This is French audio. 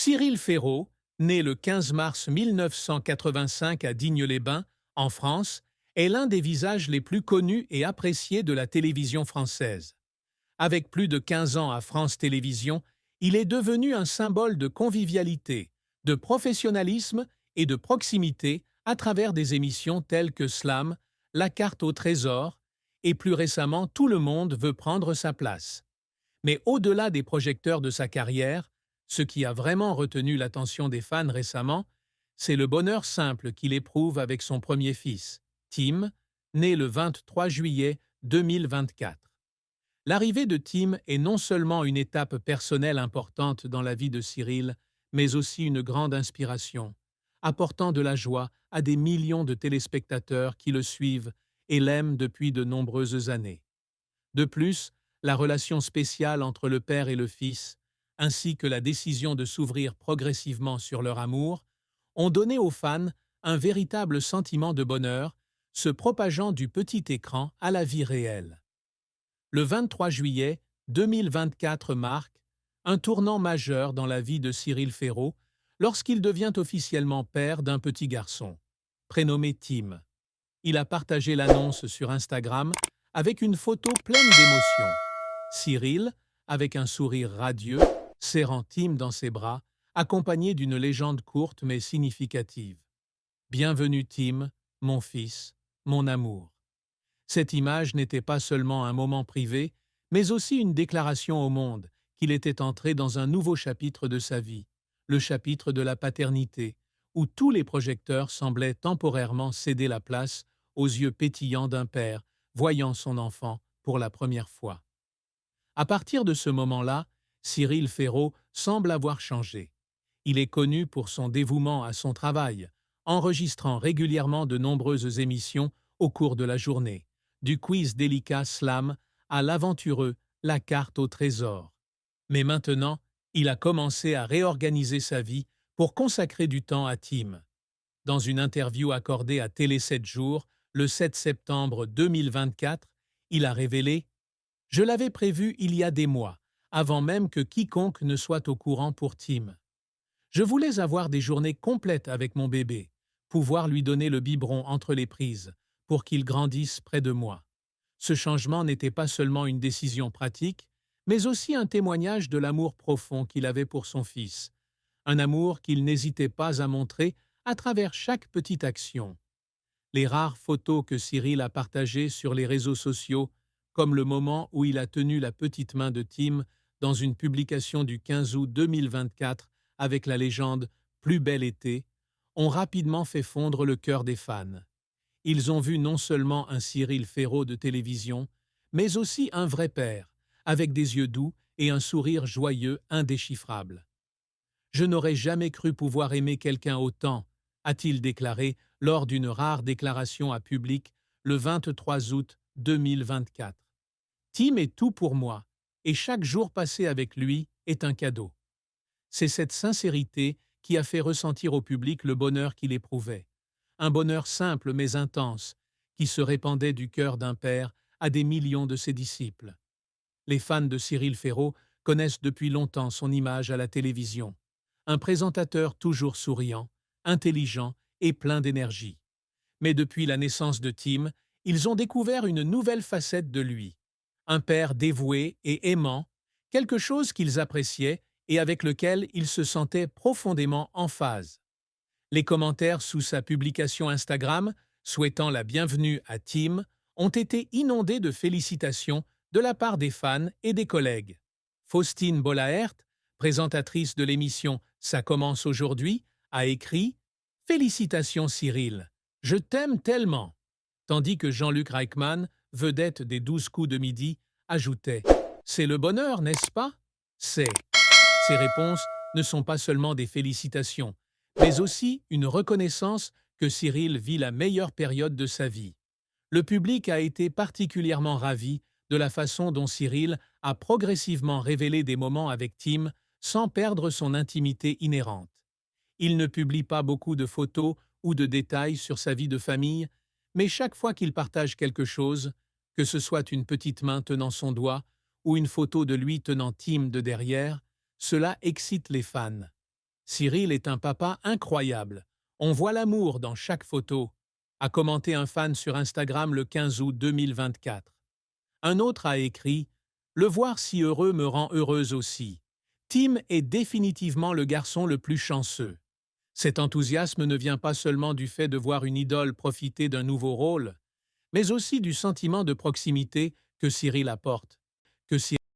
Cyril Ferraud, né le 15 mars 1985 à Digne-les-Bains, en France, est l'un des visages les plus connus et appréciés de la télévision française. Avec plus de 15 ans à France Télévisions, il est devenu un symbole de convivialité, de professionnalisme et de proximité à travers des émissions telles que Slam, La carte au trésor et plus récemment Tout le monde veut prendre sa place. Mais au-delà des projecteurs de sa carrière, ce qui a vraiment retenu l'attention des fans récemment, c'est le bonheur simple qu'il éprouve avec son premier fils, Tim, né le 23 juillet 2024. L'arrivée de Tim est non seulement une étape personnelle importante dans la vie de Cyril, mais aussi une grande inspiration, apportant de la joie à des millions de téléspectateurs qui le suivent et l'aiment depuis de nombreuses années. De plus, la relation spéciale entre le père et le fils, ainsi que la décision de s'ouvrir progressivement sur leur amour, ont donné aux fans un véritable sentiment de bonheur, se propageant du petit écran à la vie réelle. Le 23 juillet 2024 marque un tournant majeur dans la vie de Cyril Ferraud lorsqu'il devient officiellement père d'un petit garçon, prénommé Tim. Il a partagé l'annonce sur Instagram avec une photo pleine d'émotion. Cyril, avec un sourire radieux, serrant Tim dans ses bras, accompagné d'une légende courte mais significative. Bienvenue Tim, mon fils, mon amour. Cette image n'était pas seulement un moment privé, mais aussi une déclaration au monde qu'il était entré dans un nouveau chapitre de sa vie, le chapitre de la paternité, où tous les projecteurs semblaient temporairement céder la place aux yeux pétillants d'un père voyant son enfant pour la première fois. À partir de ce moment-là, Cyril Ferraud semble avoir changé. Il est connu pour son dévouement à son travail, enregistrant régulièrement de nombreuses émissions au cours de la journée, du quiz délicat Slam à l'aventureux La carte au trésor. Mais maintenant, il a commencé à réorganiser sa vie pour consacrer du temps à Tim. Dans une interview accordée à Télé 7 jours, le 7 septembre 2024, il a révélé: je l'avais prévu il y a des mois, avant même que quiconque ne soit au courant pour Tim. Je voulais avoir des journées complètes avec mon bébé, pouvoir lui donner le biberon entre les prises, pour qu'il grandisse près de moi. Ce changement n'était pas seulement une décision pratique, mais aussi un témoignage de l'amour profond qu'il avait pour son fils, un amour qu'il n'hésitait pas à montrer à travers chaque petite action. Les rares photos que Cyril a partagées sur les réseaux sociaux, comme le moment où il a tenu la petite main de Tim dans une publication du 15 août 2024 avec la légende Plus bel été, ont rapidement fait fondre le cœur des fans. Ils ont vu non seulement un Cyril Ferraud de télévision, mais aussi un vrai père, avec des yeux doux et un sourire joyeux indéchiffrable. Je n'aurais jamais cru pouvoir aimer quelqu'un autant, a-t-il déclaré lors d'une rare déclaration à public le 23 août 2024. Tim est tout pour moi, et chaque jour passé avec lui est un cadeau. C'est cette sincérité qui a fait ressentir au public le bonheur qu'il éprouvait. Un bonheur simple mais intense, qui se répandait du cœur d'un père à des millions de ses disciples. Les fans de Cyril Ferraud connaissent depuis longtemps son image à la télévision. Un présentateur toujours souriant, intelligent et plein d'énergie. Mais depuis la naissance de Tim, ils ont découvert une nouvelle facette de lui. Un père dévoué et aimant, quelque chose qu'ils appréciaient et avec lequel ils se sentaient profondément en phase. Les commentaires sous sa publication Instagram, souhaitant la bienvenue à Tim, ont été inondés de félicitations de la part des fans et des collègues. Faustine Bollaert, présentatrice de l'émission Ça commence aujourd'hui, a écrit « Félicitations Cyril, je t'aime tellement », tandis que Jean-Luc Reichmann, vedette des 12 coups de midi, ajoutait « C'est le bonheur, n'est-ce pas ?» C'est. Ces réponses ne sont pas seulement des félicitations, mais aussi une reconnaissance que Cyril vit la meilleure période de sa vie. Le public a été particulièrement ravi de la façon dont Cyril a progressivement révélé des moments avec Tim sans perdre son intimité inhérente. Il ne publie pas beaucoup de photos ou de détails sur sa vie de famille, mais chaque fois qu'il partage quelque chose, que ce soit une petite main tenant son doigt ou une photo de lui tenant Tim de derrière, cela excite les fans. Cyril est un papa incroyable. On voit l'amour dans chaque photo, a commenté un fan sur Instagram le 15 août 2024. Un autre a écrit « Le voir si heureux me rend heureuse aussi. Tim est définitivement le garçon le plus chanceux. » Cet enthousiasme ne vient pas seulement du fait de voir une idole profiter d'un nouveau rôle, mais aussi du sentiment de proximité que Cyril apporte.